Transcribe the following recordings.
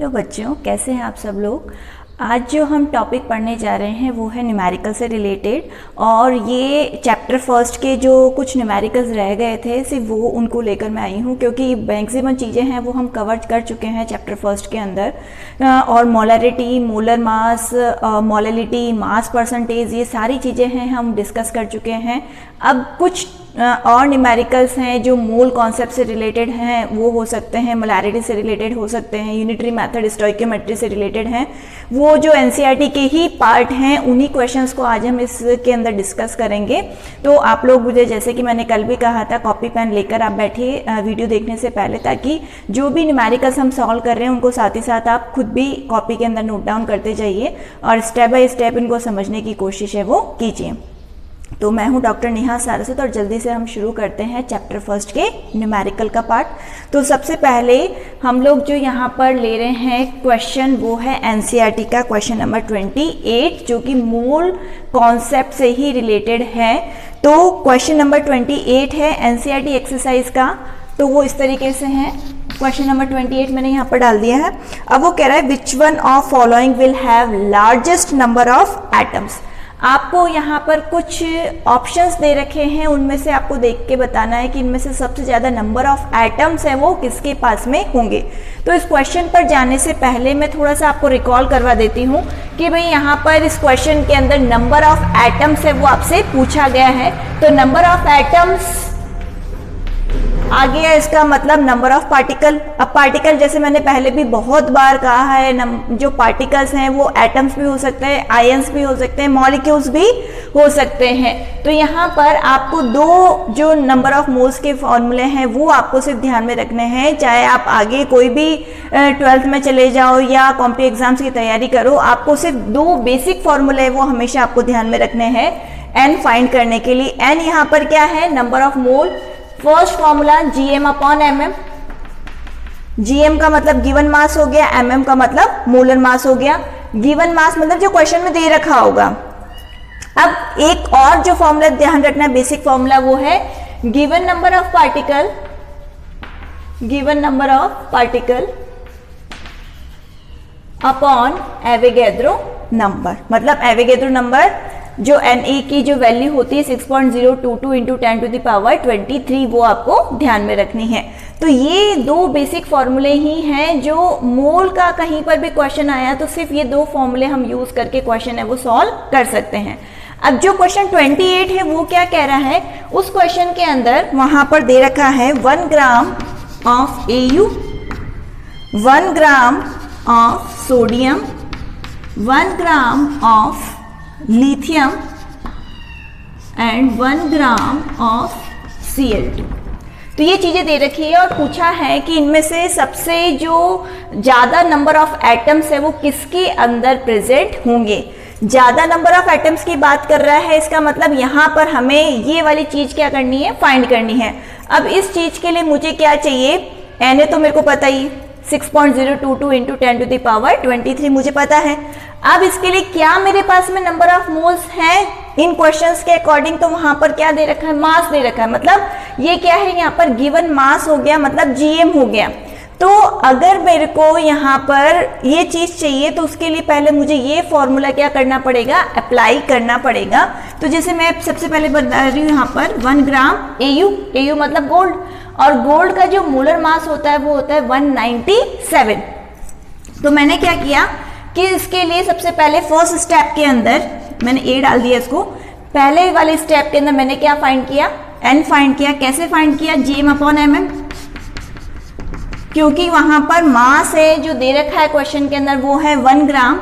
Hello बच्चों, कैसे हैं आप सब लोग। आज जो हम टॉपिक पढ़ने जा रहे हैं वो है न्यूमेरिकल से रिलेटेड, और ये चैप्टर फर्स्ट के जो कुछ न्यूमेरिकल्स रह गए थे सिर्फ वो उनको लेकर मैं आई हूँ, क्योंकि मैक्सिमम चीज़ें हैं वो हम कवर कर चुके हैं चैप्टर फर्स्ट के अंदर। और molarity, molar mass, molality, mass percentage, ये सारी चीज़ें हैं हम डिस्कस कर चुके हैं। अब कुछ और न्यूमेरिकल्स हैं जो मोल कॉन्सेप्ट से रिलेटेड हैं, वो हो सकते हैं मोलैरिटी से रिलेटेड हो सकते हैं, यूनिटरी मेथड, स्टोइकियोमेट्री से रिलेटेड हैं। वो जो एनसीईआरटी के ही पार्ट हैं, उन्हीं क्वेश्चंस को आज हम इसके अंदर डिस्कस करेंगे। तो आप लोग मुझे, जैसे कि मैंने कल भी कहा था, कॉपी पेन लेकर आप बैठिए वीडियो देखने से पहले, ताकि जो भी न्यूमेरिकल्स हम सॉल्व कर रहे हैं उनको साथ ही साथ आप खुद भी कॉपी के अंदर नोट डाउन करते जाइए और स्टेप बाय स्टेप इनको समझने की कोशिश है वो कीजिए। तो मैं हूं डॉक्टर नेहा सारस्वत और जल्दी से हम शुरू करते हैं चैप्टर फर्स्ट के न्यूमेरिकल का पार्ट। तो सबसे पहले हम लोग जो यहाँ पर ले रहे हैं क्वेश्चन, वो है एनसीईआरटी का क्वेश्चन नंबर 28, जो कि मोल कॉन्सेप्ट से ही रिलेटेड है। तो क्वेश्चन नंबर 28 है एनसीईआरटी एक्सरसाइज का। तो वो इस तरीके से है, क्वेश्चन नंबर 28 मैंने यहाँ पर डाल दिया है। अब वो कह रहा है which one of following will have largest number of atoms. आपको यहाँ पर कुछ ऑप्शंस दे रखे हैं, उनमें से आपको देख के बताना है कि इनमें से सबसे ज़्यादा नंबर ऑफ एटम्स है वो किसके पास में होंगे। तो इस क्वेश्चन पर जाने से पहले मैं थोड़ा सा आपको रिकॉल करवा देती हूँ कि भाई यहाँ पर इस क्वेश्चन के अंदर नंबर ऑफ एटम्स है वो आपसे पूछा गया है। तो नंबर ऑफ एटम्स आ गया, इसका मतलब नंबर ऑफ पार्टिकल। अब पार्टिकल, जैसे मैंने पहले भी बहुत बार कहा है, जो पार्टिकल्स हैं वो एटम्स भी हो सकते हैं, आयंस भी हो सकते हैं, मॉलिक्यूल्स भी हो सकते हैं। तो यहाँ पर आपको दो जो नंबर ऑफ मोल्स के फॉर्मूले हैं वो आपको सिर्फ ध्यान में रखने हैं। चाहे आप आगे कोई भी 12th में चले जाओ या कॉम्पिटिटिव एग्जाम्स की तैयारी करो, आपको सिर्फ दो बेसिक फॉर्मूले वो हमेशा आपको ध्यान में रखने हैं एन फाइंड करने के लिए। एन यहाँ पर क्या है, number of mole. First formula GM upon MM. GM का मतलब गिवन मास हो गया, एमएम का मतलब मोलर मास हो गया। गिवन मास मतलब जो क्वेश्चन में दे रखा होगा। अब एक और जो फॉर्मूला ध्यान रखना है, बेसिक फॉर्मूला, वो है given number of particle, given number of particle upon Avogadro number. मतलब एवोगैड्रो नंबर जो Na की जो वैल्यू होती है 6.022 इंटू 10 टू द पावर 23, वो आपको ध्यान में रखनी है। तो ये दो बेसिक फॉर्मूले ही हैं। जो मोल का कहीं पर भी क्वेश्चन आया तो सिर्फ ये दो फॉर्मूले हम यूज करके क्वेश्चन है वो सॉल्व कर सकते हैं। अब जो क्वेश्चन 28 है वो क्या कह रहा है, उस क्वेश्चन के अंदर वहां पर दे रखा है 1 gram of Au, 1 gram of sodium, 1 gram of lithium and 1 gram of Cl2। तो ये चीजें दे रखी है और पूछा है कि इनमें से सबसे जो ज्यादा नंबर ऑफ एटम्स है वो किसके अंदर प्रेजेंट होंगे। ज्यादा नंबर ऑफ एटम्स की बात कर रहा है, इसका मतलब यहाँ पर हमें ये वाली चीज क्या करनी है, फाइंड करनी है। अब इस चीज के लिए मुझे क्या चाहिए, Na तो मेरे को पता ही, 6.022 इंटू 10 टू द पावर 23 मुझे पता है। अब इसके लिए क्या मेरे पास में नंबर ऑफ मोल्स हैं इन क्वेश्चंस के अकॉर्डिंग, तो वहां पर क्या दे रखा है, मास दे रखा है। मतलब ये क्या है, यहाँ पर गिवन मास हो गया, मतलब जीएम हो गया। तो अगर मेरे को यहाँ पर ये चीज चाहिए तो उसके लिए पहले मुझे ये फॉर्मूला क्या करना पड़ेगा, अप्लाई करना पड़ेगा। तो जैसे मैं सबसे पहले बता रही हूँ यहाँ पर 1 ग्राम Au मतलब गोल्ड, और गोल्ड का जो मोलर मास होता है वो होता है 197। तो मैंने क्या किया कि इसके लिए सबसे पहले फर्स्ट स्टेप के अंदर मैंने ए डाल दिया इसको। पहले वाले स्टेप के अंदर मैंने क्या फाइंड किया, एन फाइंड किया। कैसे फाइंड किया, जीएम अपॉन एमएम, क्योंकि वहां पर मास है जो दे रखा है क्वेश्चन के अंदर वो है 1 ग्राम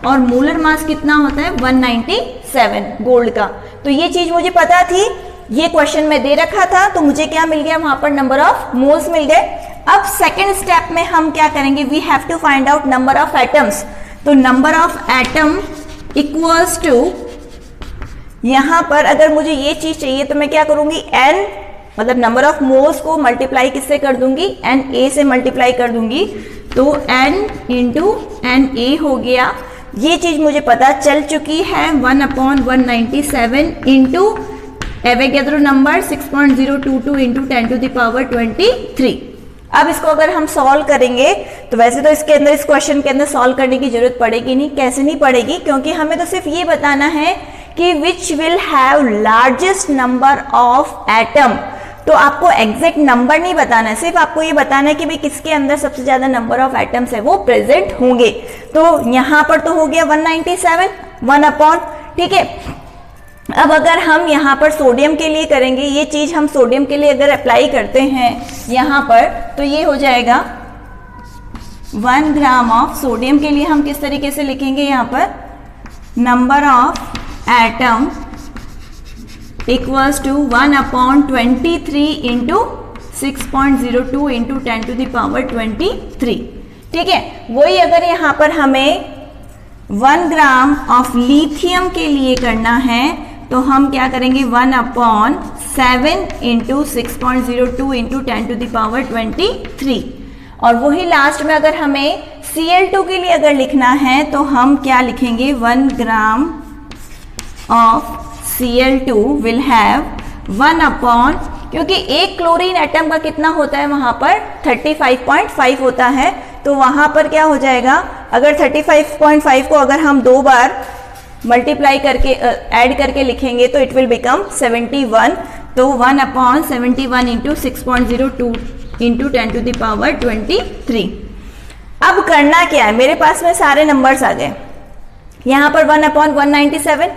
और मोलर मास कितना होता है 197 गोल्ड का। तो ये चीज मुझे पता थी, ये क्वेश्चन में दे रखा था, तो मुझे क्या मिल गया, वहां पर नंबर ऑफ मोल्स मिल गए। अब सेकेंड स्टेप में हम क्या करेंगे, we have to find out number of atoms. तो number of atom equals to, यहां पर अगर मुझे ये चीज चाहिए तो मैं क्या करूंगी, एन मतलब नंबर ऑफ मोल्स को मल्टीप्लाई किससे कर दूंगी, Na से मल्टीप्लाई कर दूंगी। तो n इंटू Na हो गया। ये चीज मुझे पता चल चुकी है, 1/197 into Avogadro number 6.022 into 10 to the power 23। अब इसको अगर हम सॉल्व करेंगे तो वैसे तो इसके अंदर, इस क्वेश्चन के अंदर सॉल्व करने की जरूरत पड़ेगी नहीं। कैसे नहीं पड़ेगी? क्योंकि हमें तो सिर्फ ये बताना है कि which will have largest number of atom. तो आपको एग्जैक्ट नंबर नहीं बताना है, सिर्फ आपको ये बताना है कि भाई किसके अंदर सबसे ज्यादा नंबर ऑफ एटम्स है वो प्रेजेंट होंगे। तो यहां पर तो हो गया 197, 1 अपॉन, ठीक है। अब अगर हम यहाँ पर सोडियम के लिए करेंगे, ये चीज हम सोडियम के लिए अगर अप्लाई करते हैं यहाँ पर, तो ये हो जाएगा 1 ग्राम ऑफ सोडियम के लिए हम किस तरीके से लिखेंगे यहाँ पर, number of atom equals to 1 upon 23 into 6.02 into 10 to the power 23, ठीक है। वही अगर यहाँ पर हमें 1 ग्राम ऑफ लिथियम के लिए करना है तो हम क्या करेंगे, 1 upon 7 into 6.02 into 10 to the power 23। और वही लास्ट में अगर हमें Cl2 के लिए अगर लिखना है तो हम क्या लिखेंगे, 1 gram of Cl2 will have 1 upon, क्योंकि एक क्लोरीन एटम का कितना होता है वहां पर 35.5 होता है, तो वहां पर क्या हो जाएगा, अगर 35.5 को अगर हम 2 बार मल्टीप्लाई करके ऐड करके लिखेंगे तो इट विल बिकम 71। तो 1 upon 71 into 6.02 into 10 to the power 23। अब करना क्या है, मेरे पास में सारे नंबर्स आ गए। यहाँ पर 1 अपॉन 197,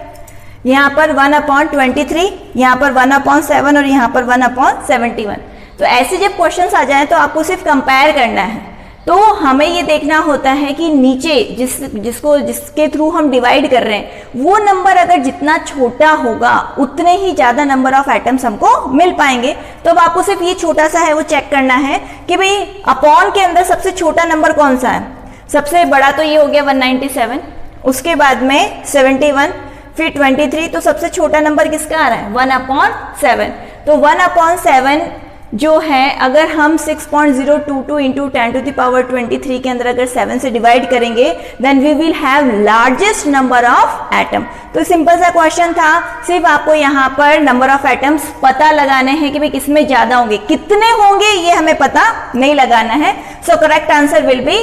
यहाँ पर 1 अपॉन 23, यहाँ पर 1 अपॉन 7 और यहाँ पर 1 अपॉन 71। तो ऐसे जब क्वेश्चंस आ जाए तो आपको सिर्फ कंपेयर करना है। तो हमें ये देखना होता है कि नीचे जिसके थ्रू हम डिवाइड कर रहे हैं वो नंबर अगर जितना छोटा होगा उतने ही ज्यादा नंबर ऑफ एटम्स हमको मिल पाएंगे। तो अब आपको सिर्फ ये छोटा सा है वो चेक करना है कि भाई अपॉन के अंदर सबसे छोटा नंबर कौन सा है। सबसे बड़ा तो ये हो गया 197, उसके बाद में 71, फिर 23, तो सबसे छोटा नंबर किसका आ रहा है, 1 अपॉन 7। तो 1 अपॉन 7 जो है अगर हम 6.022 इंटू 10 टू द पावर 23 के अंदर अगर 7 से डिवाइड करेंगे then we will have largest number of atom. तो सिंपल सा क्वेश्चन था, सिर्फ आपको यहाँ पर नंबर ऑफ एटम्स पता लगाने हैं कि भाई किसमें ज्यादा होंगे, कितने होंगे ये हमें पता नहीं लगाना है। So correct answer will be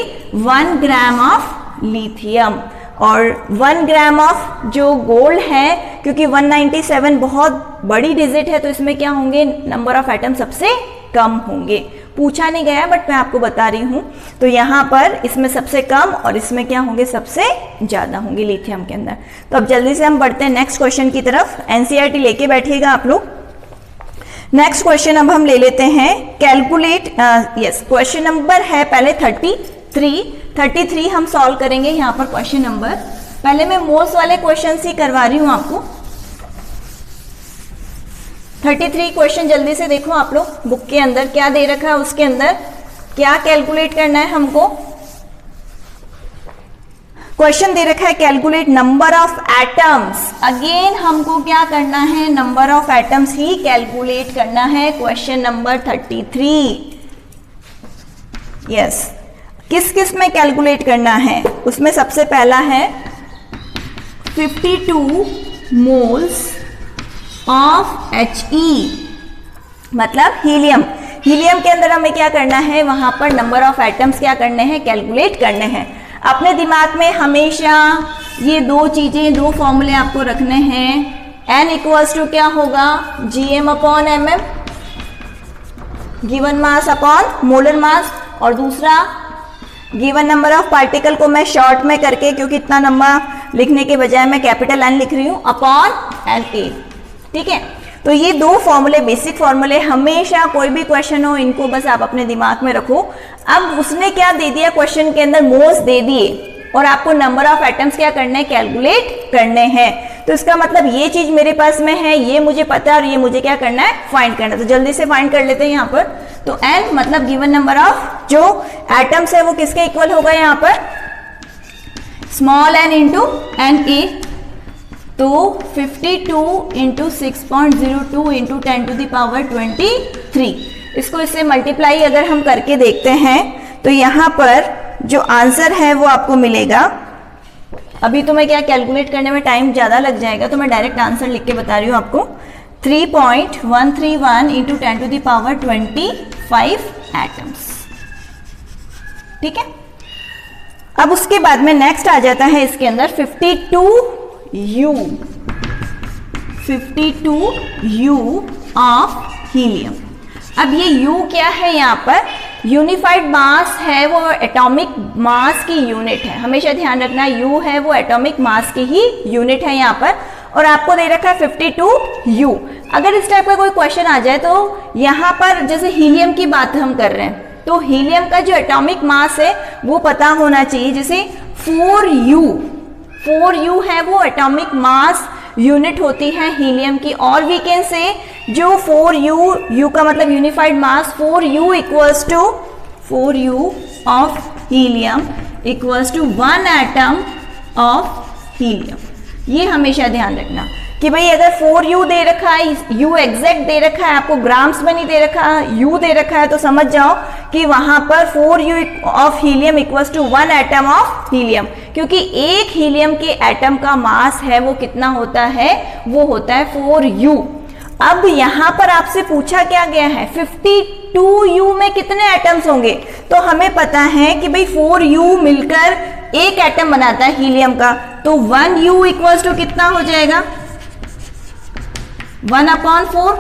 1 gram of lithium. और 1 ग्राम ऑफ जो गोल्ड है, क्योंकि 197 बहुत बड़ी डिजिट है तो इसमें क्या होंगे, नंबर ऑफ एटम सबसे कम होंगे। पूछा नहीं गया बट मैं आपको बता रही हूं। तो यहाँ पर इसमें सबसे कम और इसमें क्या होंगे, सबसे ज्यादा होंगे लिथियम के अंदर। तो अब जल्दी से हम बढ़ते हैं नेक्स्ट क्वेश्चन की तरफ। एनसीईआरटी लेके बैठिएगा आप लोग। नेक्स्ट क्वेश्चन अब हम ले लेते हैं, कैलकुलेट, यस क्वेश्चन नंबर है पहले 33 हम सॉल्व करेंगे। यहाँ पर क्वेश्चन नंबर, पहले मैं मोल्स वाले क्वेश्चन ही करवा रही हूं आपको। 33 क्वेश्चन जल्दी से देखो आप लोग, बुक के अंदर क्या दे रखा है, उसके अंदर क्या कैलकुलेट करना है हमको। क्वेश्चन दे रखा है calculate number of atoms. Again हमको क्या करना है, number of atoms he calculate करना है। क्वेश्चन नंबर 33, यस किस किस में कैलकुलेट करना है, उसमें सबसे पहला है 52 मोल्स ऑफ He, मतलब हीलियम। हीलियम के अंदर हमें क्या करना है, वहां पर नंबर ऑफ एटम्स क्या करने हैं, कैलकुलेट करने हैं। अपने दिमाग में हमेशा ये दो चीजें, दो फॉर्मूले आपको रखने हैं। N इक्वल्स टू क्या होगा, Gm upon mm, given mass upon molar mass, और दूसरा गिवन नंबर ऑफ पार्टिकल को मैं शॉर्ट में करके, क्योंकि इतना नंबर लिखने के बजाय मैं कैपिटल N लिख रही हूं, अपॉन Na, ठीक है। तो ये दो फॉर्मूले, बेसिक फॉर्मूले, हमेशा कोई भी क्वेश्चन हो इनको बस आप अपने दिमाग में रखो। अब उसने क्या दे दिया, क्वेश्चन के अंदर मोल्स दे दिए और आपको नंबर ऑफ एटम्स क्या करने हैं, कैलकुलेट करने हैं। तो इसका मतलब ये चीज मेरे पास में है, ये मुझे पता है और ये मुझे क्या करना है, फाइंड करना है। तो जल्दी से फाइंड कर लेते हैं यहाँ पर। तो n मतलब गिवन नंबर ऑफ जो एटम्स है वो किसके इक्वल होगा, यहाँ पर स्मॉल n इंटू Na। तो 52 into 6.02 into 10 to the power 23, इसको इससे मल्टीप्लाई अगर हम करके देखते हैं तो यहाँ पर जो आंसर है वो आपको मिलेगा। अभी तो मैं क्या कैलकुलेट करने में टाइम ज़्यादा लग जाएगा, तो मैं डायरेक्ट आंसर लिख के बता रही हूँ आपको। 3.131 into 10 to the power 25 atoms. ठीक है। अब उसके बाद में नेक्स्ट आ जाता है इसके अंदर 52U, 52U ऑफ हीलियम। अब ये U क्या है, यहाँ पर यूनिफाइड मास है, वो एटॉमिक मास की यूनिट है, हमेशा ध्यान रखना U है वो एटॉमिक मास की ही यूनिट है यहाँ पर, और आपको दे रखा है 52U। अगर इस टाइप का कोई क्वेश्चन आ जाए तो यहाँ पर जैसे हीलियम की बात हम कर रहे हैं तो हीलियम का जो एटॉमिक मास है वो पता होना चाहिए, जैसे 4U है वो एटॉमिक मास यूनिट होती है हीलियम की, और वी कैन से जो 4U का मतलब unified mass 4U equals to 4U of helium equals to 1 atom of helium. ये हमेशा ध्यान रखना कि भाई अगर 4U दे रखा है, U एग्जैक्ट दे रखा है, आपको ग्राम्स में नहीं दे रखा, U दे रखा है, तो समझ जाओ कि वहां पर 4U of helium equals to 1 atom of helium, क्योंकि एक हीलियम के एटम का मास है वो कितना होता है, वो होता है 4U। अब यहां पर आपसे पूछा क्या गया है 52U में कितने एटम्स होंगे, तो हमें पता है कि भाई 4U मिलकर एक एटम बनाता है हीलियम का, तो 1U इक्वल्स टू कितना हो जाएगा 1/4,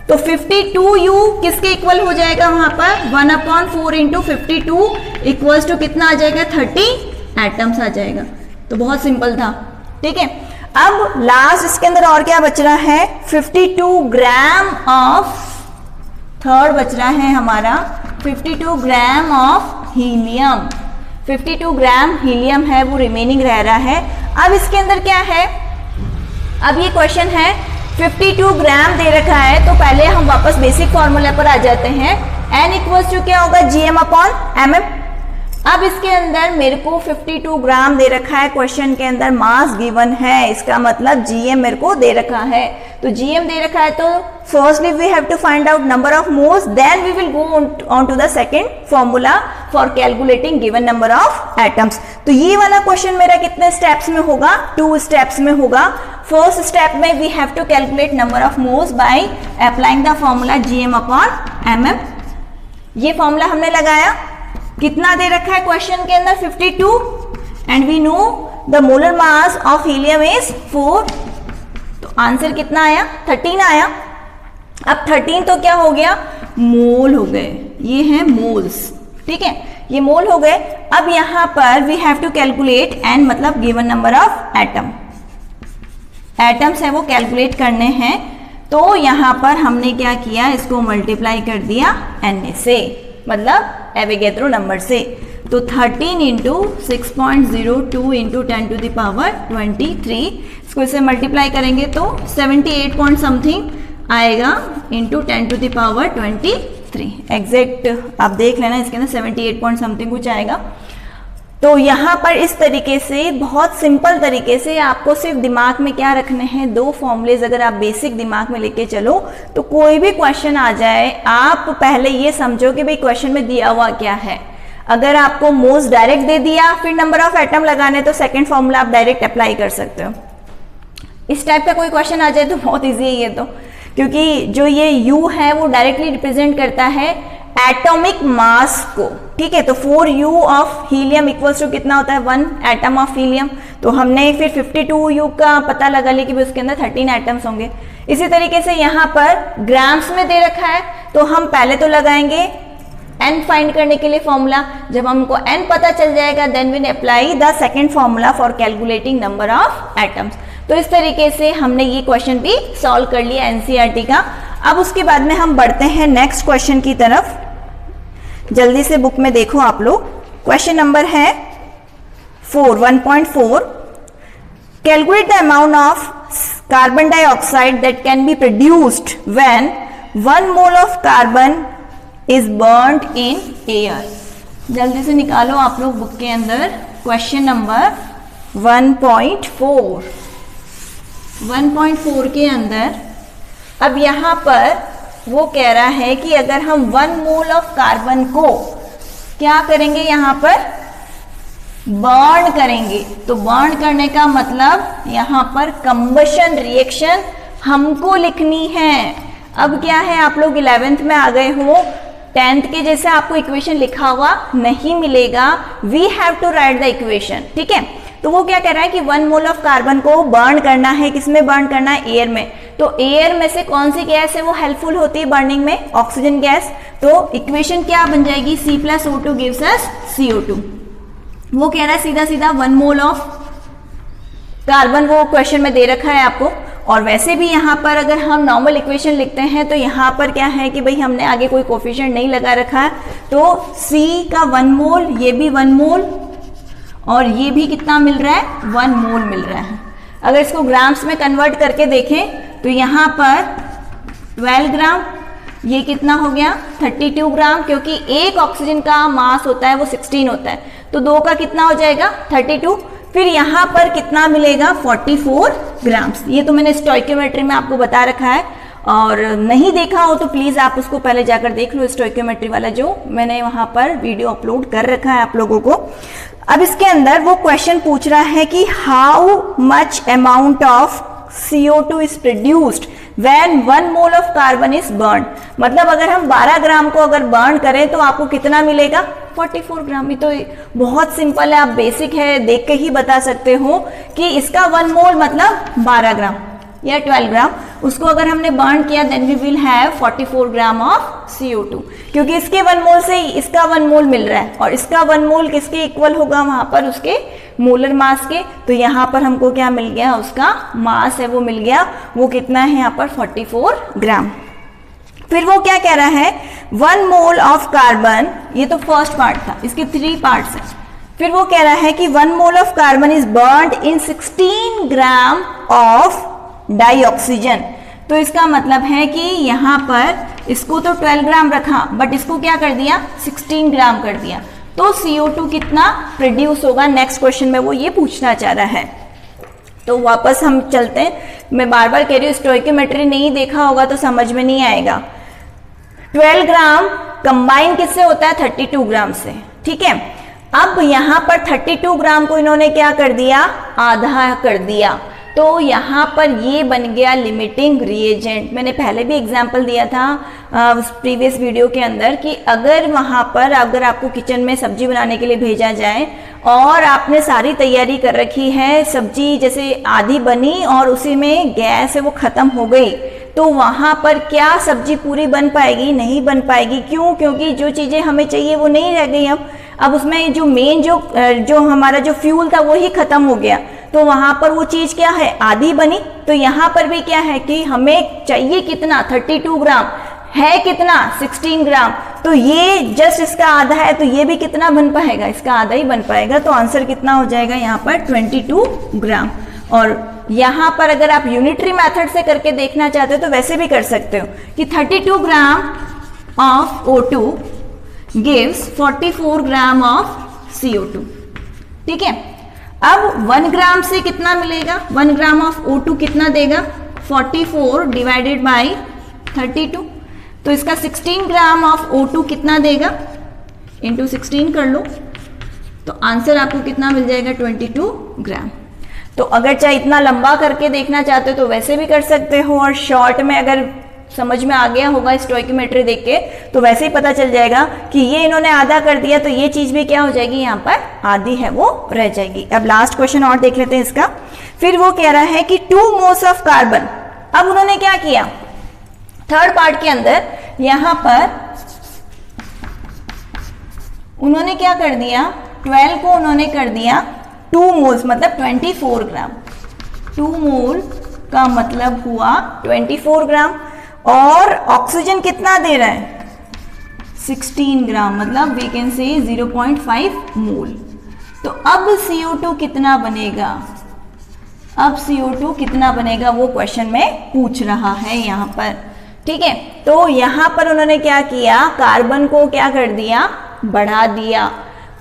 तो 52U किसके इक्वल हो जाएगा वहां पर 1/4 इंटू 52 इक्वल्स टू कितना आ जाएगा 30 एटम्स आ जाएगा। तो बहुत सिंपल था, ठीक है। अब लास्ट इसके अंदर और क्या बच रहा है 52 ग्राम ऑफ, थर्ड बच रहा है हमारा 52 gram of helium, 52 gram helium है वो रिमेनिंग रह रहा है। अब इसके अंदर क्या है, अब ये क्वेश्चन है 52 ग्राम दे रखा है, तो पहले हम वापस बेसिक फॉर्मूला पर आ जाते हैं, N इक्वल्स टू क्या होगा gm/mm। अब इसके अंदर मेरे को 52 ग्राम दे रखा है, क्वेश्चन के अंदर मास गिवन है, इसका मतलब gm मेरे को दे रखा है, तो gm दे रखा है, तो firstly we have to find out number of moles, then we will go on to the second formula for calculating given number of atoms. तो ये वाला क्वेश्चन मेरा कितने स्टेप्स में होगा, 2 स्टेप्स में होगा। फर्स्ट स्टेप में we have to calculate number of moles by applying the formula gm/mm। ये फॉर्मूला हमने लगाया, कितना दे रखा है क्वेश्चन के अंदर 52, and we know the molar mass of helium is 4, तो आंसर कितना आया 13 आया। अब 13 तो क्या हो गया मोल हो गए, ये है मोल्स, ठीक है, ये मोल हो गए। अब यहां पर we have to calculate n मतलब given number of atom, atoms है वो कैलकुलेट करने हैं, तो यहां पर हमने क्या किया इसको मल्टीप्लाई कर दिया n से, मतलब एवोगैड्रो नंबर से, तो 13 into 6.02 into 10 to the power 23, इसको इसे मल्टीप्लाई करेंगे तो 78 पॉइंट समथिंग आएगा into 10 to the power 23, exact आप देख लेना इसके अंदर 78 पॉइंट समथिंग कुछ आएगा। तो यहाँ पर इस तरीके से बहुत सिंपल तरीके से आपको सिर्फ दिमाग में क्या रखने हैं, 2 फॉर्मूलेज अगर आप बेसिक दिमाग में लेके चलो तो कोई भी क्वेश्चन आ जाए आप पहले ये समझो कि भाई क्वेश्चन में दिया हुआ क्या है। अगर आपको मोल्स डायरेक्ट दे दिया फिर नंबर ऑफ एटम लगाने, तो सेकंड फॉर्मूला आप डायरेक्ट अप्लाई कर सकते हो। इस टाइप का कोई क्वेश्चन आ जाए तो बहुत ईजी है ये तो, क्योंकि जो ये U है वो डायरेक्टली रिप्रेजेंट करता है एटॉमिक मास को, ठीक है। तो 4U of helium equals to कितना होता है 1 एटम ऑफ हीलियम, तो हमने फिर 52U का पता लगा लिया कि उसके अंदर 13 एटम्स होंगे। इसी तरीके से यहाँ पर ग्राम्स में दे रखा है, तो हम पहले तो लगाएंगे n फाइंड करने के लिए फॉर्मूला, जब हमको n पता चल जाएगा then we apply the second formula for calculating number of atoms. तो इस तरीके से हमने ये क्वेश्चन भी सॉल्व कर लिया NCERT का। अब उसके बाद में हम बढ़ते हैं नेक्स्ट क्वेश्चन की तरफ, जल्दी से बुक में देखो आप लोग। क्वेश्चन नंबर है 1.4, calculate the amount of carbon dioxide that can be produced when 1 mole of carbon is burned in air. जल्दी से निकालो आप लोग बुक के अंदर क्वेश्चन नंबर 1.4। 1.4 के अंदर अब यहाँ पर वो कह रहा है कि अगर हम 1 मोल ऑफ कार्बन को क्या करेंगे, यहाँ पर बर्न करेंगे, तो बर्न करने का मतलब यहाँ पर कंबशन रिएक्शन हमको लिखनी है। अब क्या है, आप लोग 11th में आ गए हो 10th के जैसे आपको इक्वेशन लिखा हुआ नहीं मिलेगा, we have to write the equation, ठीक है। तो वो क्या कह रहा है कि 1 मोल ऑफ कार्बन को बर्न करना है, किसमें बर्न करना है, एयर में। तो एयर में से कौन सी गैस है वो हेल्पफुल होती है बर्निंग में, ऑक्सीजन गैस। तो इक्वेशन क्या बन जाएगी, C+O2 गिव्स अस CO2। वो कह रहा है सीधा सीधा 1 मोल ऑफ कार्बन, वो क्वेश्चन में दे रखा है आपको। और वैसे भी यहाँ पर अगर हम नॉर्मल इक्वेशन लिखते हैं तो यहाँ पर क्या है कि भाई हमने आगे कोई कोफिशिएंट नहीं लगा रखा है, तो C का 1 मोल, ये भी 1 मोल, और ये भी कितना मिल रहा है, 1 मोल मिल रहा है। अगर इसको ग्राम्स में कन्वर्ट करके देखें तो यहाँ पर 12 ग्राम, ये कितना हो गया 32 ग्राम, क्योंकि एक ऑक्सीजन का मास होता है वो 16 होता है, तो 2 का कितना हो जाएगा 32। फिर यहाँ पर कितना मिलेगा 44 ग्राम्स। ये तो मैंने स्टोइकियोमेट्री में आपको बता रखा है, और नहीं देखा हो तो प्लीज आप उसको पहले जाकर देख लो, स्टोइकियोमेट्री वाला जो मैंने वहां पर वीडियो अपलोड कर रखा है आप लोगों को। अब इसके अंदर वो क्वेश्चन पूछ रहा है कि how much amount of CO2 is produced when 1 mole of carbon is burn. मतलब अगर हम 12 ग्राम को अगर बर्न करें तो आपको कितना मिलेगा 44 ग्राम। ये तो बहुत सिंपल है, आप बेसिक है देख के ही बता सकते हो कि इसका 1 मोल मतलब 12 ग्राम या 12 ग्राम, उसको अगर हमने बर्न किया then we will have 44 gram of CO2, क्योंकि इसके 1 मोल से इसका 1 मोल मिल रहा है, और इसका 1 मोल किसके इक्वल होगा वहां पर, उसके मोलर मास के। तो यहाँ पर हमको क्या मिल गया, उसका मास है वो मिल गया, वो कितना है यहाँ पर 44 ग्राम। फिर वो क्या कह रहा है, 1 मोल ऑफ कार्बन, ये तो फर्स्ट पार्ट था, इसके 3 पार्ट्स हैं। फिर वो कह रहा है कि 1 mole of carbon is burned in 16 gram of dioxygen. तो इसका मतलब है कि यहाँ पर इसको तो 12 ग्राम रखा, बट इसको क्या कर दिया 16 ग्राम कर दिया, तो CO2 कितना प्रोड्यूस होगा, नेक्स्ट क्वेश्चन में वो ये पूछना चाह रहा है। तो वापस हम चलते हैं, मैं बार बार कह रही हूँ स्टोइकियोमेट्री नहीं देखा होगा तो समझ में नहीं आएगा। 12 ग्राम कंबाइन किससे होता है 32 ग्राम से, ठीक है। अब यहाँ पर 32 ग्राम को इन्होंने क्या कर दिया, आधा कर दिया, तो यहाँ पर ये बन गया लिमिटिंग रिएजेंट। मैंने पहले भी एग्जांपल दिया था प्रीवियस वीडियो के अंदर कि अगर वहाँ पर अगर आपको किचन में सब्जी बनाने के लिए भेजा जाए और आपने सारी तैयारी कर रखी है, सब्जी जैसे आधी बनी और उसी में गैस है वो खत्म हो गई, तो वहाँ पर क्या सब्जी पूरी बन पाएगी, नहीं बन पाएगी। क्यों, क्योंकि जो चीज़ें हमें चाहिए वो नहीं रह गई। अब उसमें जो मेन जो हमारा जो फ्यूल था वो ही खत्म हो गया, तो वहां पर वो चीज क्या है, आधी बनी। तो यहाँ पर भी क्या है कि हमें चाहिए कितना 32 ग्राम, है कितना 16 ग्राम, तो ये जस्ट इसका आधा है, तो ये भी कितना बन पाएगा, इसका आधा ही बन पाएगा। तो आंसर कितना हो जाएगा यहाँ पर 22 ग्राम। और यहाँ पर अगर आप यूनिटरी मेथड से करके देखना चाहते हो तो वैसे भी कर सकते हो कि 32 gram of O2 gives 44 gram of CO2, ठीक है। अब 1 ग्राम से कितना मिलेगा, 1 ग्राम ऑफ O2 कितना देगा 44 डिवाइडेड बाई 32, तो इसका 16 ग्राम ऑफ O2 कितना देगा, इंटू 16 कर लो, तो आंसर आपको कितना मिल जाएगा 22 ग्राम। तो अगर चाहे इतना लंबा करके देखना चाहते हो तो वैसे भी कर सकते हो, और शॉर्ट में अगर समझ में आ गया होगा स्टोइकियोमेट्री देख के तो वैसे ही पता चल जाएगा कि ये इन्होंने आधा कर दिया, तो ये चीज भी क्या हो जाएगी, यहाँ पर आधी है वो रह जाएगी। अब लास्ट क्वेश्चन और देख लेते हैं इसका। फिर वो कह रहा है कि 2 मोल्स ऑफ कार्बन, अब उन्होंने क्या किया थर्ड पार्ट के अंदर, यहाँ पर उन्होंने क्या कर दिया 12 को उन्होंने कर दिया 2 मोल्स मतलब 24 ग्राम, 2 मोल का मतलब हुआ 24 ग्राम, और ऑक्सीजन कितना दे रहा है 16 ग्राम, मतलब वी कैन से 0.5 मोल। तो अब CO2 कितना बनेगा, अब CO2 कितना बनेगा वो क्वेश्चन में पूछ रहा है यहाँ पर, ठीक है। तो यहाँ पर उन्होंने क्या किया, कार्बन को क्या कर दिया, बढ़ा दिया,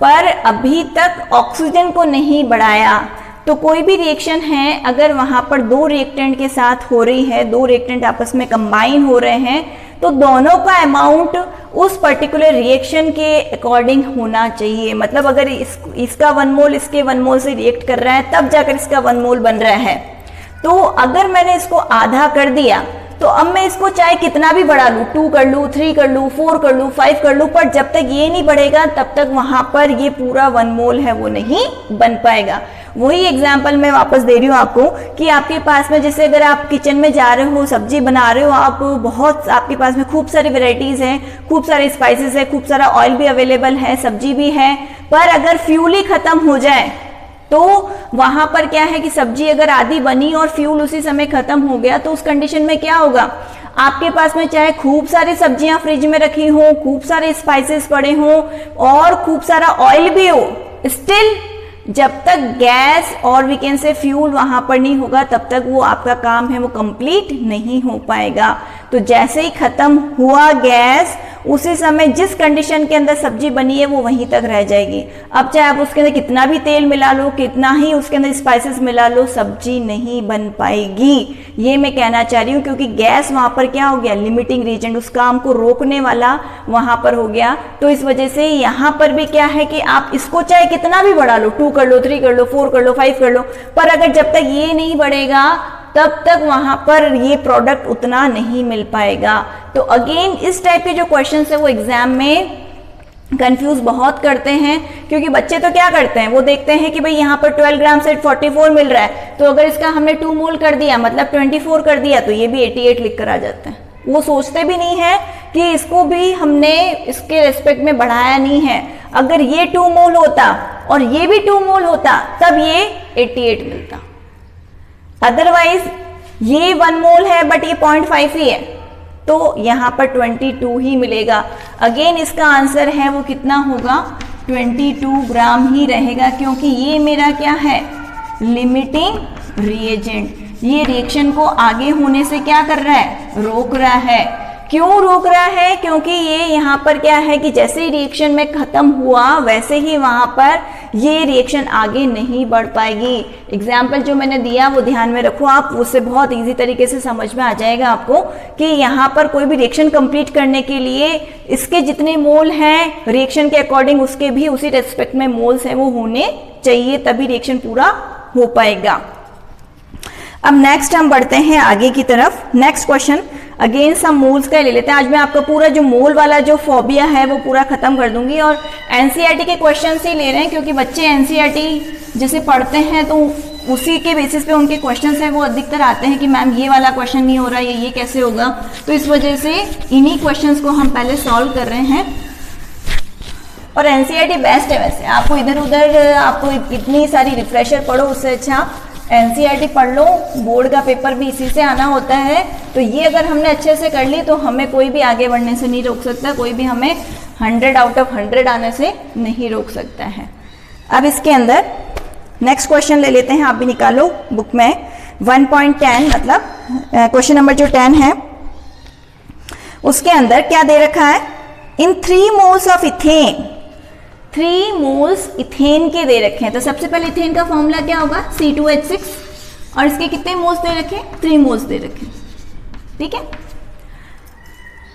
पर अभी तक ऑक्सीजन को नहीं बढ़ाया। तो कोई भी रिएक्शन है अगर वहां पर 2 रिएक्टेंट के साथ हो रही है, 2 रिएक्टेंट आपस में कंबाइन हो रहे हैं, तो दोनों का अमाउंट उस पर्टिकुलर रिएक्शन के अकॉर्डिंग होना चाहिए। मतलब अगर इसका 1 मोल इसके 1 मोल से रिएक्ट कर रहा है तब जाकर इसका 1 मोल बन रहा है। तो अगर मैंने इसको आधा कर दिया तो अब मैं इसको चाहे कितना भी बढ़ा लूँ, 2 कर लूँ, 3 कर लूँ, 4 कर लूँ, 5 कर लूँ, पर जब तक ये नहीं बढ़ेगा तब तक वहां पर ये पूरा 1 मोल है वो नहीं बन पाएगा। वही एग्जाम्पल मैं वापस दे रही हूँ आपको कि आपके पास में जैसे अगर आप किचन में जा रहे हो, सब्जी बना रहे हो, आप बहुत आपके पास में खूब सारी वेराइटीज हैं, खूब सारे स्पाइसेस है, खूब सारा ऑयल भी अवेलेबल है, सब्जी भी है, पर अगर फ्यूल ही खत्म हो जाए तो वहां पर क्या है कि सब्जी अगर आधी बनी और फ्यूल उसी समय खत्म हो गया तो उस कंडीशन में क्या होगा, आपके पास में चाहे खूब सारी सब्जियां फ्रिज में रखी हो, खूब सारे स्पाइसेस पड़े हो और खूब सारा ऑयल भी हो, स्टिल जब तक गैस और वी कैन से फ्यूल वहां पर नहीं होगा तब तक वो आपका काम है वो कंप्लीट नहीं हो पाएगा। तो जैसे ही खत्म हुआ गैस, उसी समय जिस कंडीशन के अंदर सब्जी बनी है वो वहीं तक रह जाएगी। अब चाहे आप उसके अंदर कितना भी तेल मिला लो, कितना ही उसके अंदर स्पाइसेस मिला लो, सब्जी नहीं बन पाएगी। ये मैं कहना चाह रही हूँ, क्योंकि गैस वहां पर क्या हो गया, लिमिटिंग रीजन, उस काम को रोकने वाला वहां पर हो गया। तो इस वजह से यहाँ पर भी क्या है कि आप इसको चाहे कितना भी बढ़ा लो, 2 कर लो, 3 कर लो, 4 कर लो, 5 कर लो, पर अगर जब तक ये नहीं बढ़ेगा तब तक वहां पर ये प्रोडक्ट उतना नहीं मिल पाएगा। तो अगेन इस टाइप के जो क्वेश्चन है वो एग्जाम में कंफ्यूज बहुत करते हैं, क्योंकि बच्चे तो क्या करते हैं, वो देखते हैं कि भाई यहाँ पर 12 ग्राम से 44 मिल रहा है, तो अगर इसका हमने 2 मोल कर दिया मतलब 24 कर दिया तो ये भी 88 लिख कर आ जाते हैं। वो सोचते भी नहीं है कि इसको भी हमने इसके रेस्पेक्ट में बढ़ाया नहीं है। अगर ये 2 मोल होता और ये भी 2 मोल होता तब ये 88 मिलता, अदरवाइज ये 1 मोल है बट ये 0.5 ही है, तो यहां पर 22 ही मिलेगा। अगेन इसका आंसर है वो कितना होगा, 22 ग्राम ही रहेगा, क्योंकि ये मेरा क्या है, लिमिटिंग रिएजेंट। ये रिएक्शन को आगे होने से क्या कर रहा है, रोक रहा है। क्यों रोक रहा है, क्योंकि ये यहाँ पर क्या है कि जैसे ही रिएक्शन में खत्म हुआ वैसे ही वहां पर ये रिएक्शन आगे नहीं बढ़ पाएगी। एग्जाम्पल जो मैंने दिया वो ध्यान में रखो आप, उससे बहुत इजी तरीके से समझ में आ जाएगा आपको कि यहाँ पर कोई भी रिएक्शन कंप्लीट करने के लिए इसके जितने मोल हैं रिएक्शन के अकॉर्डिंग उसके भी उसी रेस्पेक्ट में मोल्स हैं वो होने चाहिए, तभी रिएक्शन पूरा हो पाएगा। अब नेक्स्ट हम बढ़ते हैं आगे की तरफ। Next question again some moles का ले लेते हैं। आज मैं आपका पूरा जो मोल वाला जो फोबिया है वो पूरा खत्म कर दूंगी, और एनसीईआरटी के क्वेश्चन ही ले रहे हैं, क्योंकि बच्चे एनसीईआरटी जैसे पढ़ते हैं तो उसी के बेसिस पे उनके क्वेश्चंस हैं वो अधिकतर आते हैं कि मैम ये वाला क्वेश्चन नहीं हो रहा, ये कैसे होगा। तो इस वजह से इन्हीं क्वेश्चंस को हम पहले सॉल्व कर रहे हैं। और एनसीईआरटी बेस्ट है, वैसे आपको इधर उधर आपको इतनी सारी रिफ्रेशर पढ़ो उससे अच्छा एनसीईआरटी पढ़ लो, बोर्ड का पेपर भी इसी से आना होता है। तो ये अगर हमने अच्छे से कर ली तो हमें कोई भी आगे बढ़ने से नहीं रोक सकता, कोई भी हमें 100 आउट ऑफ 100 आने से नहीं रोक सकता है। अब इसके अंदर नेक्स्ट क्वेश्चन ले लेते हैं, आप भी निकालो बुक में 1.10 मतलब क्वेश्चन नंबर जो 10 है उसके अंदर क्या दे रखा है, इन 3 moles of ethane, 3 moles ethane के दे रखे हैं। तो सबसे पहले इथेन का फॉर्मूला क्या होगा, C2H6, और इसके कितने मोल्स दे रखे, 3 मोल्स दे रखे, ठीक है।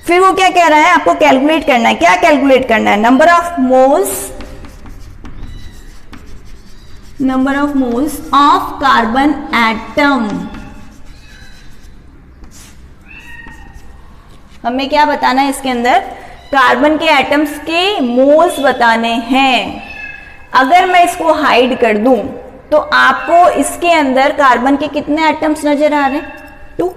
फिर वो क्या कह रहा है, आपको कैलकुलेट करना है। क्या कैलकुलेट करना है, number of moles of carbon atom. हमें क्या बताना है इसके अंदर, कार्बन के एटम्स के मोल्स बताने हैं। अगर मैं इसको हाइड कर दूं तो आपको इसके अंदर कार्बन के कितने एटम्स नजर आ रहे हैं, 2।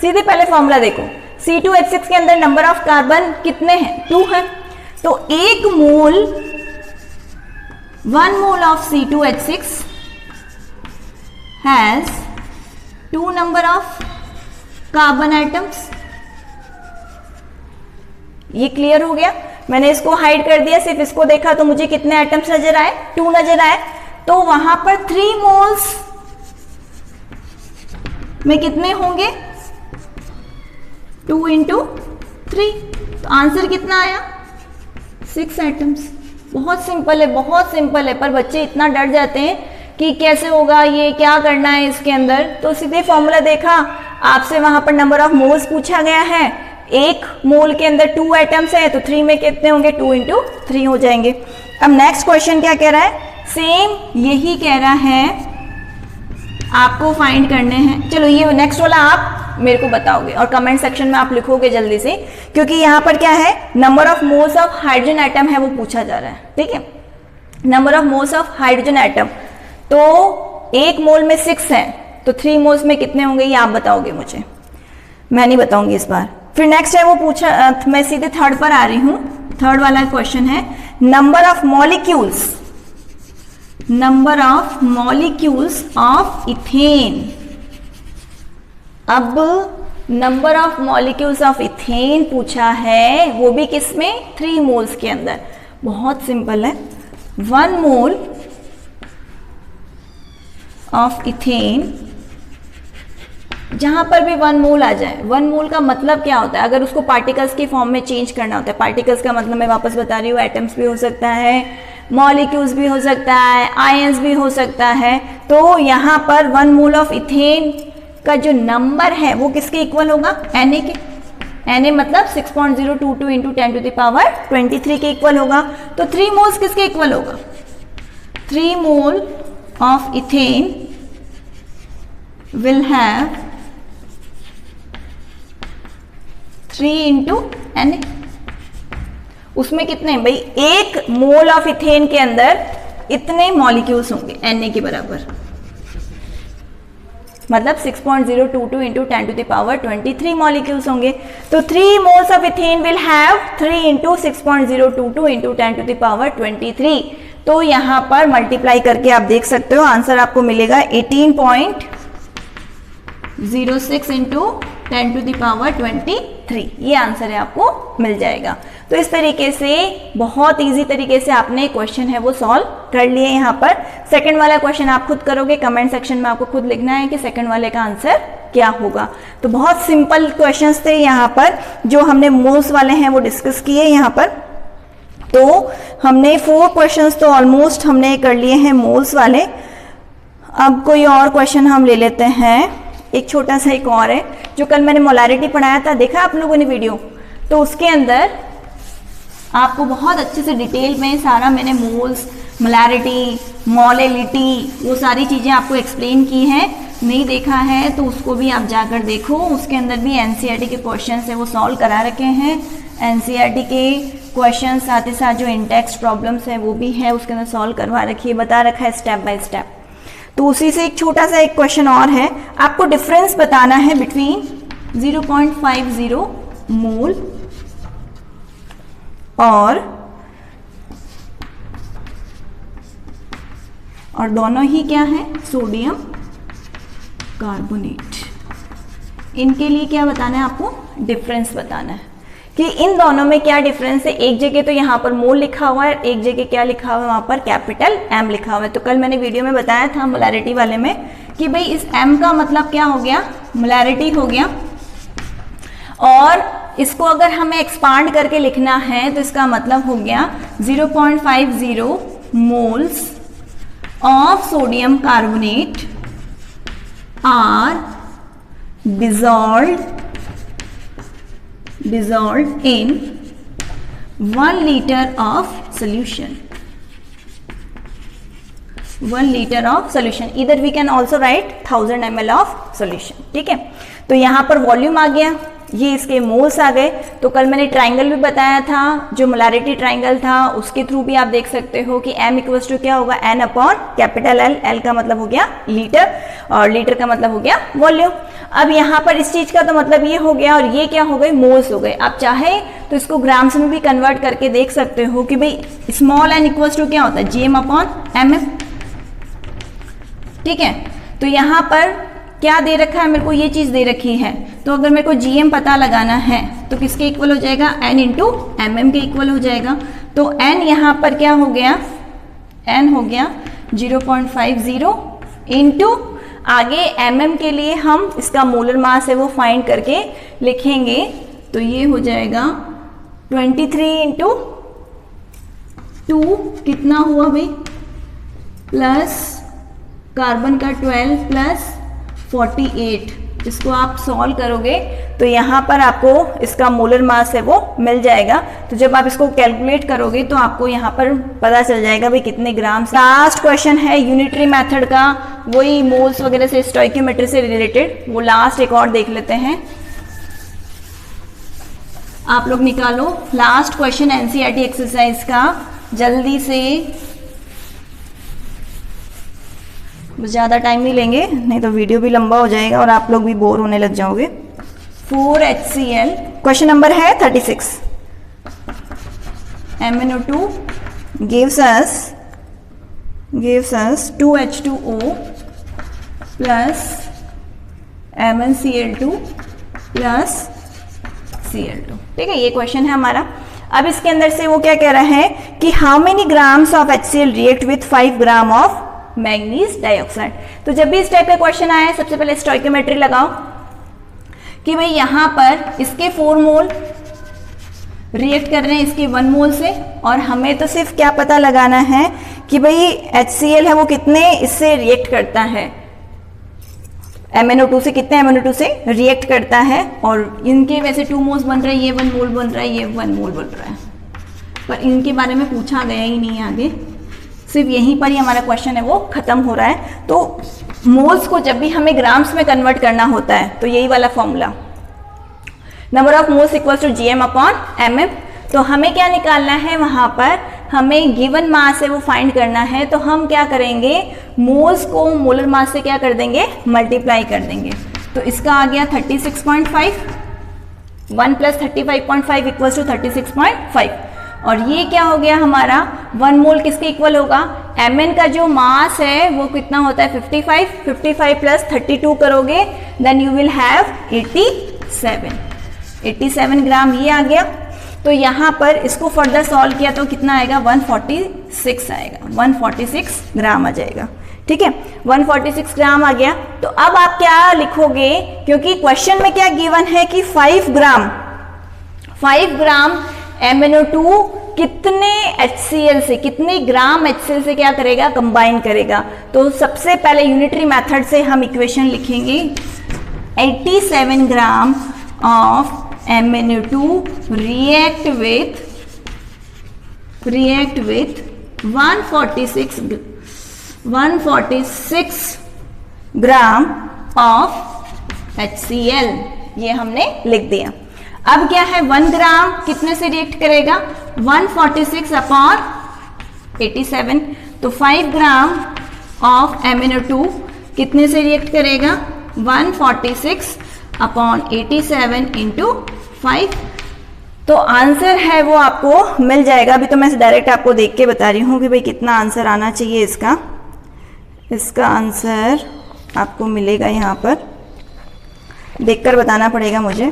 सीधे पहले फॉर्मूला देखो, C2H6 के अंदर नंबर ऑफ कार्बन कितने हैं, 2 है। तो 1 mole of C2H6 has 2 number of carbon atoms. ये क्लियर हो गया। मैंने इसको हाइड कर दिया, सिर्फ इसको देखा तो मुझे कितने एटम्स नजर आए, 2 नजर आए। तो वहां पर 3 मोल्स में कितने होंगे, 2 × 3। तो आंसर कितना आया, 6 एटम्स। बहुत सिंपल है, बहुत सिंपल है, पर बच्चे इतना डर जाते हैं कि कैसे होगा, ये क्या करना है इसके अंदर। तो सीधे फॉर्मूला देखा, आपसे वहां पर नंबर ऑफ मोल्स पूछा गया है, 1 मोल के अंदर 2 एटम्स है, तो 3 में कितने होंगे, 2 × 3 हो जाएंगे। अब नेक्स्ट क्वेश्चन क्या कह रहा है, सेम यही कह रहा है, आपको फाइंड करने हैं। चलो ये नेक्स्ट वाला आप मेरे को बताओगे और कमेंट सेक्शन में आप लिखोगे जल्दी से, क्योंकि यहाँ पर क्या है, number of moles of hydrogen atom है वो पूछा जा रहा है। ठीक है, number of moles of hydrogen atom, तो एक मोल में 6 है, तो 3 मोल्स में कितने होंगे ये आप बताओगे मुझे, मैं नहीं बताऊंगी इस बार। फिर नेक्स्ट है वो पूछा, मैं सीधे थर्ड पर आ रही हूं। थर्ड वाला क्वेश्चन है number of molecules, number of molecules of ethane. अब number of molecules of ethane पूछा है, वो भी किसमें, 3 मोल्स के अंदर। बहुत सिंपल है, 1 मोल ऑफ इथेन, जहां पर भी 1 मोल आ जाए, 1 मोल का मतलब क्या होता है, अगर उसको पार्टिकल्स की फॉर्म में चेंज करना होता है, पार्टिकल्स का मतलब मैं वापस बता रही हूँ, एटम्स भी हो सकता है, मॉलिक्यूल्स भी हो सकता है, आयंस भी हो सकता है, तो यहाँ पर 1 मोल ऑफ इथेन का जो नंबर है वो किसके इक्वल होगा, Na के। Na मतलब 6.022 इंटू 10⁻23 के इक्वल होगा। तो 3 मोल्स किसके इक्वल होगा, 3 mole of ethane will have 3 into Na। उसमें कितने भाई, 1 मोल ऑफ इथेन के अंदर इतने मॉलिक्यूल्स होंगे Na के बराबर, मतलब 6.022 इंटू 10⁻23 मॉलिक्यूल्स होंगे। तो 3 moles of ethane will have 3 into 6.022 into 10⁻23। तो यहाँ पर मल्टीप्लाई करके आप देख सकते हो, आंसर आपको मिलेगा 18.06 इंटू 10⁻23। ये आंसर है, आपको मिल जाएगा। तो इस तरीके से बहुत इजी तरीके से आपने क्वेश्चन है वो सॉल्व कर लिए। यहाँ पर सेकंड वाला क्वेश्चन आप खुद करोगे, कमेंट सेक्शन में आपको खुद लिखना है कि सेकंड वाले का आंसर क्या होगा। तो बहुत सिंपल क्वेश्चंस थे यहाँ पर, जो हमने मोल्स वाले हैं वो डिस्कस किए यहाँ पर। तो हमने 4 क्वेश्चंस तो ऑलमोस्ट हमने कर लिए हैं मोल्स वाले। अब कोई और क्वेश्चन हम ले लेते हैं, एक छोटा सा एक और है, जो कल मैंने मोलारिटी पढ़ाया था, देखा आप लोगों ने वीडियो, तो उसके अंदर आपको बहुत अच्छे से डिटेल में सारा मैंने मोल्स, मोलारिटी, मोलेलिटी, वो सारी चीज़ें आपको एक्सप्लेन की हैं। नहीं देखा है तो उसको भी आप जाकर देखो, उसके अंदर भी एनसीईआरटी के क्वेश्चंस है वो सॉल्व करा रखे हैं। एनसीईआरटी के क्वेश्चन साथ ही साथ जो इंटेक्स्ट प्रॉब्लम्स है वो भी है उसके अंदर सॉल्व करवा रखी है, बता रखा है स्टेप बाय स्टेप। तो उसी से एक छोटा सा एक क्वेश्चन और है, आपको डिफरेंस बताना है बिटवीन 0.50 मोल और दोनों ही क्या है, सोडियम कार्बोनेट। इनके लिए क्या बताना है आपको, डिफरेंस बताना है कि इन दोनों में क्या डिफरेंस है। एक जगह तो यहाँ पर मोल लिखा हुआ है, एक जगह क्या लिखा हुआ है, वहां पर कैपिटल M लिखा हुआ है। तो कल मैंने वीडियो में बताया था मोलैरिटी वाले में कि भाई इस M का मतलब क्या हो गया, मोलैरिटी हो गया, और इसको अगर हमें एक्सपांड करके लिखना है तो इसका मतलब हो गया 0.50 moles of sodium carbonate are dissolved in 1 liter of solution. 1 liter of solution. Either we can also write 1000 ml of solution. ठीक है, तो यहाँ पर वॉल्यूम आ गया, ये इसके मोल्स आ गए। तो कल मैंने ट्राइंगल भी बताया था, जो मोलैरिटी ट्राइंगल था उसके थ्रू भी आप देख सकते हो कि M इक्वल्स टू क्या होगा, N upon capital L। L का मतलब हो गया लीटर और लीटर का मतलब हो गया वॉल्यूम। अब यहाँ पर इस चीज का तो मतलब ये हो गया और ये क्या हो गए, मोल्स हो गए। आप चाहे तो इसको ग्राम्स में भी कन्वर्ट करके देख सकते हो कि भाई स्मॉल n इक्वल्स टू क्या होता है, GM अपॉन MM। ठीक है, तो यहाँ पर क्या दे रखा है, मेरे को ये चीज दे रखी है, तो अगर मेरे को GM पता लगाना है तो किसके इक्वल हो जाएगा, N इंटू MM के इक्वल हो जाएगा। तो N यहाँ पर क्या हो गया, N हो गया 0.50 इंटू आगे MM के लिए हम इसका मोलर मास है वो फाइंड करके लिखेंगे, तो ये हो जाएगा 23 इंटू 2 कितना हुआ भाई, प्लस कार्बन का 12 प्लस 48 इसको आप सॉल्व करोगे तो यहाँ पर आपको इसका मोलर मास है वो मिल जाएगा। तो जब आप इसको कैलकुलेट करोगे तो आपको यहाँ पर पता चल जाएगा भाई कितने ग्राम। लास्ट क्वेश्चन है यूनिटरी मेथड का, वही मोल्स वगैरह से स्टोइकियोमेट्री से रिलेटेड, वो लास्ट एक और देख लेते हैं। आप लोग निकालो लास्ट क्वेश्चन एनसीईआरटी एक्सरसाइज का जल्दी से, ज़्यादा टाइम नहीं लेंगे नहीं तो वीडियो भी लंबा हो जाएगा और आप लोग भी बोर होने लग जाओगे। 4HCl क्वेश्चन नंबर है 36। MnO2 gives us 2H2O plus MnCl2 plus Cl2। ठीक है, ये क्वेश्चन है हमारा। अब इसके अंदर से वो क्या कह रहा है कि how many grams of HCl react with 5 gram of manganese dioxide. तो जब भी इस टाइप का क्वेश्चन आए सबसे पहले स्टोइकियोमेट्री लगाओ कि भाई यहाँ पर इसके 4 मोल रिएक्ट कर रहे हैं इसके 1 मोल से, और हमें तो सिर्फ क्या पता लगाना है कि भाई HCl है वो कितने इससे रिएक्ट करता है, MnO2 से कितने MnO2 से रिएक्ट करता है। और इनके वैसे 2 मोल्स बन रहे हैं, ये 1 मोल बन रहा है, ये 1 मोल बन रहा है, पर इनके बारे में पूछा गया ही नहीं आगे, सिर्फ यहीं पर ही हमारा क्वेश्चन है वो खत्म हो रहा है। तो मोल्स को जब भी हमें ग्राम्स में कन्वर्ट करना होता है तो यही वाला formula, number of moles equals to GM upon MM। तो हमें क्या निकालना है, वहां पर हमें गिवन मास है वो फाइंड करना है। तो हम क्या करेंगे, मोल्स को मोलर मास से क्या कर देंगे, मल्टीप्लाई कर देंगे। तो इसका आ गया 36.5, 1 + 35.5 इक्वल्स टू 36.5। और ये क्या हो गया हमारा, 1 मोल किसके इक्वल होगा, Mn का जो मास है वो कितना होता है 55, 55 + 32 करोगे देन यू विल हैव 87 ग्राम, ये आ गया। तो यहाँ पर इसको फर्दर सॉल्व किया तो कितना आएगा, 146 आएगा, 146 ग्राम आ जाएगा। ठीक है, 146 ग्राम आ गया। तो अब आप क्या लिखोगे, क्योंकि क्वेश्चन में क्या गिवन है कि 5 ग्राम MnO2 कितने HCl से, कितने ग्राम HCl से क्या करेगा, कंबाइन करेगा। तो सबसे पहले यूनिटरी मेथड से हम इक्वेशन लिखेंगे, 87 gram of MnO2 react with 146 gram of HCl, ये हमने लिख दिया। अब क्या है, 1 ग्राम कितने से रिएक्ट करेगा, 146 अपॉन 87। तो 5 ग्राम ऑफ MnO2 कितने से रिएक्ट करेगा, 146 अपॉन 87 इंटू 5। तो आंसर है वो आपको मिल जाएगा। अभी तो मैं डायरेक्ट आपको देख के बता रही हूँ कि भाई कितना आंसर आना चाहिए इसका। इसका आंसर आपको मिलेगा, यहाँ पर देखकर बताना पड़ेगा मुझे,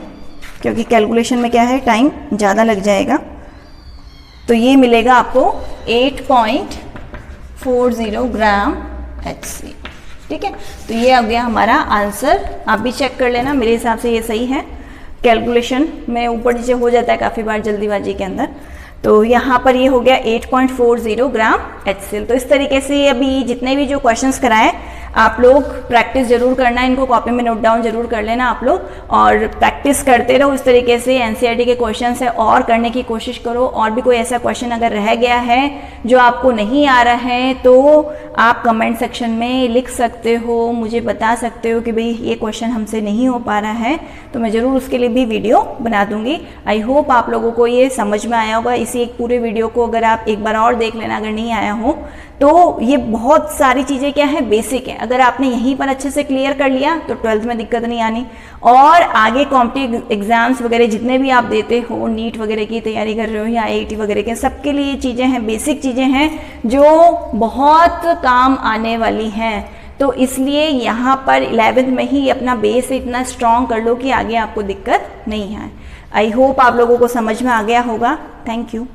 क्योंकि कैलकुलेशन में क्या है टाइम ज़्यादा लग जाएगा। तो ये मिलेगा आपको 8.40 ग्राम HCl। ठीक है, तो ये आ गया हमारा आंसर। आप भी चेक कर लेना, मेरे हिसाब से ये सही है। कैलकुलेशन में ऊपर नीचे हो जाता है काफ़ी बार जल्दीबाजी के अंदर। तो यहाँ पर ये हो गया 8.40 ग्राम HCl। तो इस तरीके से अभी जितने भी जो क्वेश्चंस कराए आप लोग प्रैक्टिस जरूर करना, इनको कॉपी में नोट डाउन जरूर कर लेना आप लोग, और प्रैक्टिस करते रहो। इस तरीके से एनसीईआरटी के क्वेश्चंस है और करने की कोशिश करो। और भी कोई ऐसा क्वेश्चन अगर रह गया है जो आपको नहीं आ रहा है तो आप कमेंट सेक्शन में लिख सकते हो, मुझे बता सकते हो कि भाई ये क्वेश्चन हमसे नहीं हो पा रहा है, तो मैं ज़रूर उसके लिए भी वीडियो बना दूंगी। आई होप आप लोगों को ये समझ में आया होगा। इसी एक पूरे वीडियो को अगर आप एक बार और देख लेना अगर नहीं आया हो तो। ये बहुत सारी चीज़ें क्या है, बेसिक है। अगर आपने यहीं पर अच्छे से क्लियर कर लिया तो 12th में दिक्कत नहीं आनी। और आगे कॉम्पिटिटिव एग्जाम्स वगैरह जितने भी आप देते हो, नीट वगैरह की तैयारी कर रहे हो या IIT वगैरह के, सबके लिए चीज़ें हैं, बेसिक चीज़ें हैं जो बहुत काम आने वाली हैं। तो इसलिए यहाँ पर 11th में ही अपना बेस इतना स्ट्रॉन्ग कर लो कि आगे आपको दिक्कत नहीं आए। आई होप आप लोगों को समझ में आ गया होगा। Thank you.